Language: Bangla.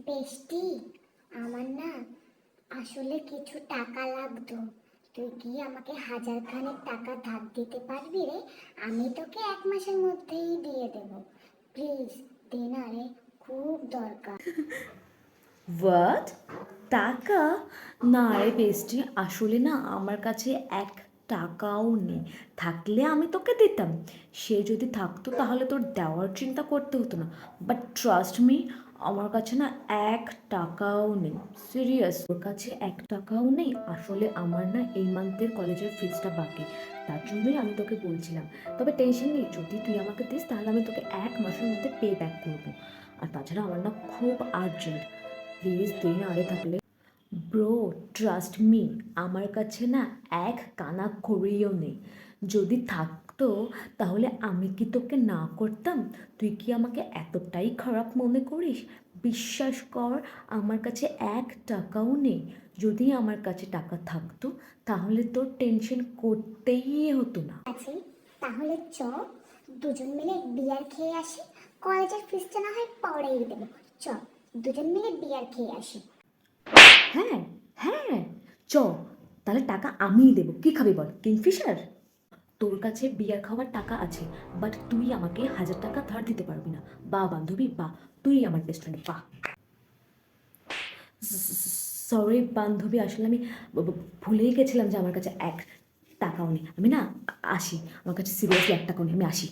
বেস্টি, আমার না আসলে কিছু টাকা লাগতো। তুই কি আমাকে 1000 খানেক টাকা ধার দিতে পারবি রে? আমি তোকে 1 মাসের মধ্যেই দিয়ে দেব। প্লিজ দে না রে, খুব দরকার। হোয়াট? টাকা? না রে বেস্টি, আসলে না আমার কাছে 1 টাকাও নেই। থাকলে আমি তোকে দিতাম। সে যদি থাকতো তাহলে তোর দেওয়ার চিন্তা করতে হতো না। বাট ট্রাস্ট মি, আমার কাছে না 1 টাকাও নেই। সিরিয়াস, তোর কাছে 1 টাকাও নেই? আসলে আমার না এই মান্থের কলেজের ফিজটা বাকি, তার জন্যই আমি তোকে বলছিলাম। তবে টেনশন নেই, যদি তুই আমাকে দিস তাহলে আমি তোকে 1 মাসের মধ্যে পে ব্যাক করবো। আর তাছাড়া আমার না খুব আর্জেন্ট, প্লিজ দে না আরে থাকলে। ব্রো, ট্রাস্ট মি, আমার কাছে না 1 কানা কড়িও নেই। যদি থাকতো তাহলে আমি কি তোকে না করতাম? তুই কি আমাকে এতটাই খারাপ মনে করিস? বিশ্বাস কর, আমার কাছে 1 টাকাও নেই। যদি আমার কাছে টাকা থাকতো তাহলে তোর টেনশন করতেই হতো না। আছে, তাহলে চ দুজন মিলে বিয়ার খেয়ে আসি। কলেজের ফিসটা না হয় পরেই দেবো। চ দুজন মিলে বিয়ার খেয়ে আসি। হ্যাঁ, হ্যাঁ, চ। তাহলে টাকা আমিই দেবো। কি খাবি বল? কিংফিশার? তোর কাছে বিয়ার খাওয়ার টাকা আছে, বাট তুই আমাকে 1000 টাকা ধার দিতে পারবি না। বা বান্ধবী, বা তুই আমার বেস্ট ফ্রেন্ড, বা। সরি বান্ধবী, আসলে আমি ভুলেই গেছিলাম যে আমার কাছে 1 টাকাও নেই। আমি না আসি, আমার কাছে সিরিয়াসলি 1 টাকাও নেই, আমি আসি।